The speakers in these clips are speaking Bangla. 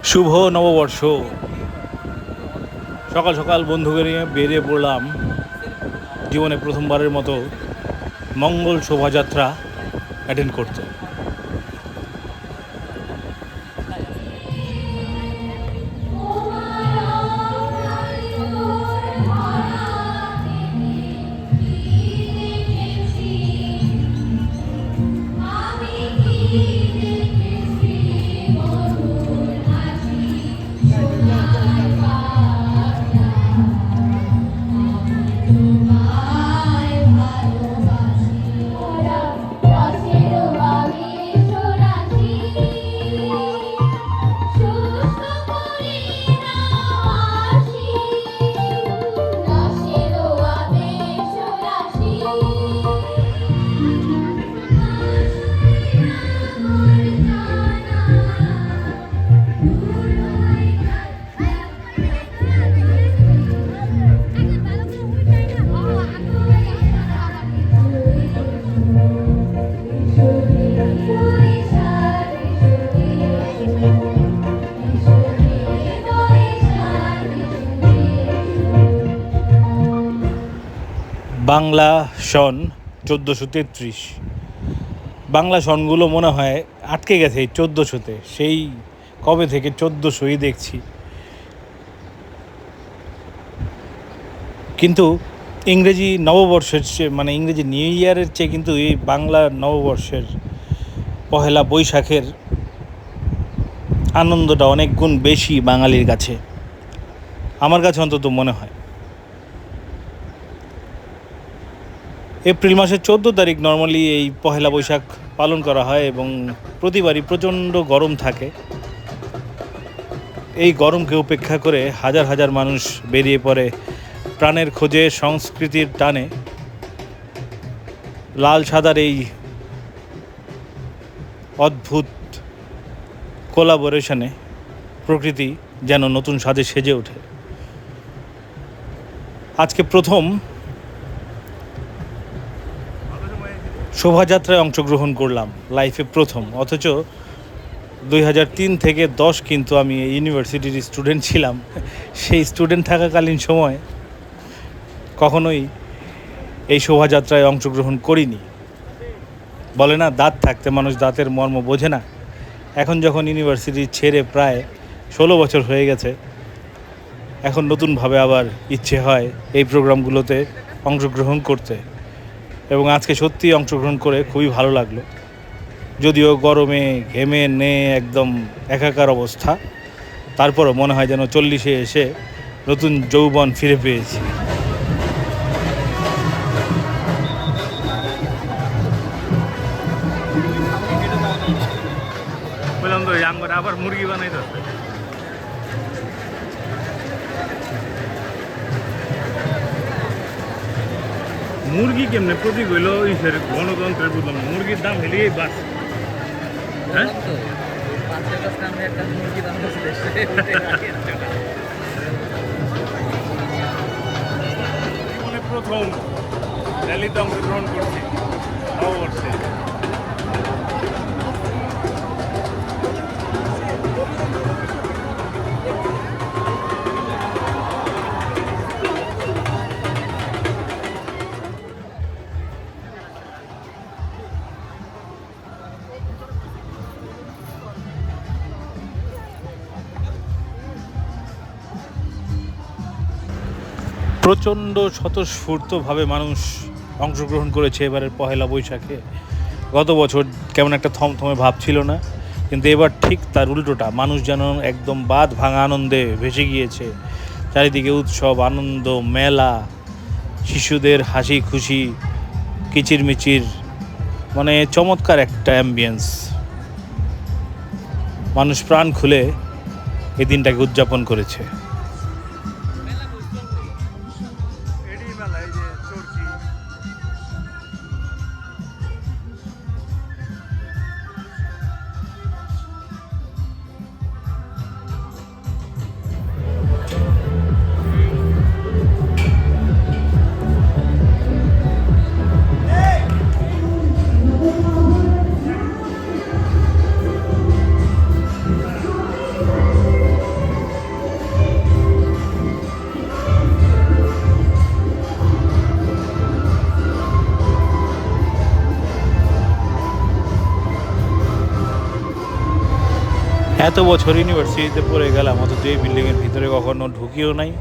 শুভ নববর্ষ। সকাল সকাল বন্ধুকে নিয়ে বেরিয়ে পড়লাম জীবনে প্রথমবারের মতো মঙ্গল শোভাযাত্রা অ্যাটেন্ড করতে। বাংলা সন 1433। বাংলা সনগুলো মনে হয় আটকে গেছে এই 1400-তে। সেই কবে থেকে 1400-ই দেখছি। কিন্তু ইংরেজি নববর্ষের চেয়ে, মানে ইংরেজি নিউ ইয়ারের চেয়ে কিন্তু এই বাংলা নববর্ষের পহেলা বৈশাখের আনন্দটা অনেক গুণ বেশি বাঙালির কাছে, আমার কাছে অন্তত মনে হয়। এপ্রিল মাসের 14 তারিখ নর্মালি এই পহেলা বৈশাখ পালন করা হয় এবং প্রতিবারই প্রচণ্ড গরম থাকে। এই গরমকে উপেক্ষা করে হাজার হাজার মানুষ বেরিয়ে পড়ে প্রাণের খোঁজে, সংস্কৃতির টানে। লাল সাদার এই অদ্ভুত কোলাবোরেশনে প্রকৃতি যেন নতুন সাজে সেজে ওঠে। আজকে প্রথম শোভাযাত্রায় অংশগ্রহণ করলাম, লাইফে প্রথম। অথচ 2003 থেকে 10 কিন্তু আমি ইউনিভার্সিটির স্টুডেন্ট ছিলাম। সেই স্টুডেন্ট থাকাকালীন সময় কখনোই এই শোভাযাত্রায় অংশগ্রহণ করিনি। বলে না, দাঁত থাকতে মানুষ দাঁতের মর্ম বোঝে না। এখন যখন ইউনিভার্সিটি ছেড়ে প্রায় 16 বছর হয়ে গেছে, এখন নতুনভাবে আবার ইচ্ছে হয় এই প্রোগ্রামগুলোতে অংশগ্রহণ করতে। এবং আজকে সত্যিই অংশগ্রহণ করে খুবই ভালো লাগলো। যদিও গরমে ঘেমে একদম একাকার অবস্থা, তারপরও মনে হয় যেন 40-এ এসে নতুন যৌবন ফিরে পেয়েছি। বললাম তো আবার মুরগি বানাইতে হবে। মুরগি কেমনে প্রতীক হইল ইসের গণতন্ত্রের, বুঝলাম না। মুরগির দাম হেলিয়ে বাস। হ্যাঁ, প্রথম র্যালিতে অংশগ্রহণ করছি নববর্ষে। প্রচণ্ড স্বতঃস্ফূর্তভাবে মানুষ অংশগ্রহণ করেছে এবারের পহেলা বৈশাখে। গত বছর কেমন একটা থমথমে ভাব ছিল না, কিন্তু এবার ঠিক তার উল্টোটা। মানুষ যেন একদম বাঁধ ভাঙা আনন্দে ভেসে গিয়েছে। চারিদিকে উৎসব, আনন্দ, মেলা, শিশুদের হাসি খুশি, কিচিরমিচির, মানে চমৎকার একটা অ্যাম্বিয়েন্স। মানুষ প্রাণ খুলে এই দিনটাকে উদযাপন করেছে। এত বছর ইউনিভার্সিটিতে পড়ে গেলাম, অথচ এই বিল্ডিংয়ের ভিতরে কখনো ঢুকিও নাই।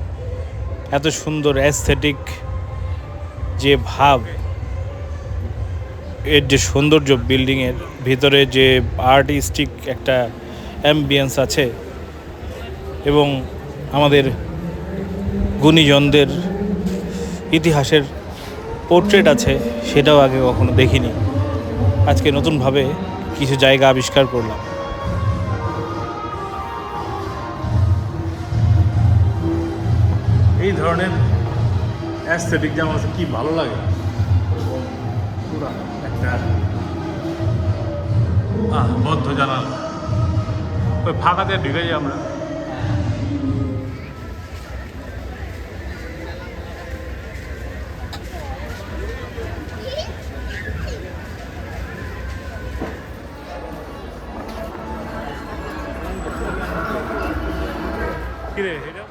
এত সুন্দর অ্যাস্থেটিক যে ভাব, এর যে সৌন্দর্য, বিল্ডিংয়ের ভিতরে যে আর্টিস্টিক একটা অ্যাম্বিয়েন্স আছে এবং আমাদের গুণীজনদের ইতিহাসের পোর্ট্রেট আছে, সেটাও আগে কখনো দেখিনি। আজকে নতুনভাবে কিছু জায়গা আবিষ্কার করলাম। এই ধরনের অ্যাস্থেটিক যে আমার কি ভালো লাগে, পুরো একটা বদ্ধ জানালা, ওই ফাঁকাতে ঢুকে যাই আমরা। কিরে এটা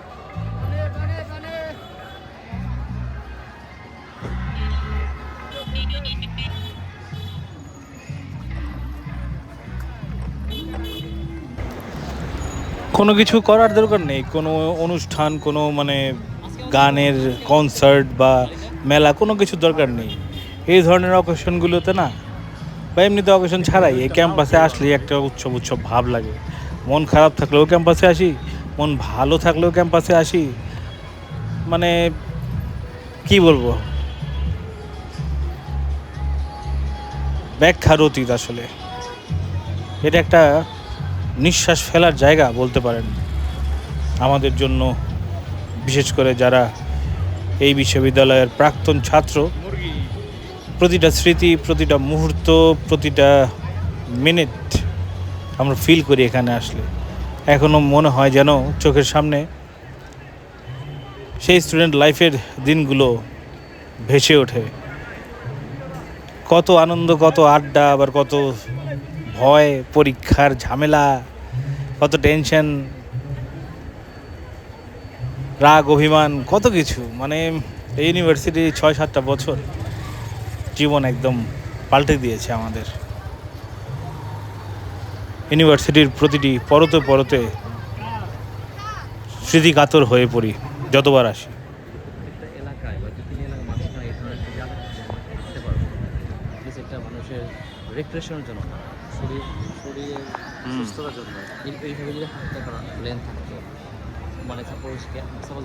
কোনো কিছু করার দরকার নেই, কোনো অনুষ্ঠান, কোনো মানে গানের কনসার্ট বা মেলা, কোনো কিছু দরকার নেই এই ধরনের অকেশনগুলোতে না, বা এমনিতে অকেশন ছাড়াই এই ক্যাম্পাসে আসলেই একটা উৎসব উৎসব ভাব লাগে। মন খারাপ থাকলেও ক্যাম্পাসে আসি, মন ভালো থাকলেও ক্যাম্পাসে আসি। মানে কি বলবো, ব্যাখ্যার অতীত আসলে। এটা একটা নিঃশ্বাস ফেলার জায়গা বলতে পারেন আমাদের জন্য, বিশেষ করে যারা এই বিশ্ববিদ্যালয়ের প্রাক্তন ছাত্র। প্রতিটা স্মৃতি, প্রতিটা মুহূর্ত, প্রতিটা মিনিট আমরা ফিল করি এখানে আসলে। এখনও মনে হয় যেন চোখের সামনে সেই স্টুডেন্ট লাইফের দিনগুলো ভেসে ওঠে। কত আনন্দ, কত আড্ডা, আবার কত ভয়, পরীক্ষার ঝামেলা, কত টেনশন, রাগ, অভিমান, কত কিছু। মানে এই ইউনিভার্সিটি 6-7টা বছর জীবন একদম পাল্টে দিয়েছে আমাদের। ইউনিভার্সিটির প্রতিটি পরতে পরতে স্মৃতিকাতর হয়ে পড়ি যতবার আসি। এলাকায় বা দু তিন এলাকার মাঝখানে এই ধরনের একটা জায়গা থাকতে পারবো, প্লিজ একটা মানুষের রিক্রিয়েশনের জন্য না, শরীরের সুস্থতার জন্য এইভাবে যদি হাঁটতে পারা প্ল্যান থাকতো, মানে সাপোজ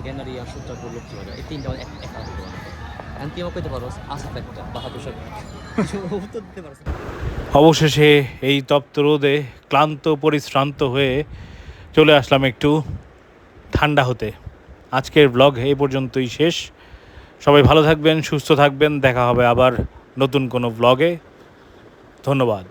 গ্যানারি আর সূত্রার লোক কি হবে, এই তিনটা একা হতে পারবে। এখন তুই আমাকে কইতে পারো আসা একটা বাহাদুর সাহেব কিছু উত্তর দিতে পারছে। অবশেষে এই তপ্ত রোদে ক্লান্ত পরিশ্রান্ত হয়ে চলে আসলাম একটু ঠান্ডা হতে। আজকের ব্লগ এই পর্যন্তই শেষ। সবাই ভালো থাকবেন, সুস্থ থাকবেন, দেখা হবে আবার নতুন কোনো ব্লগে। ধন্যবাদ।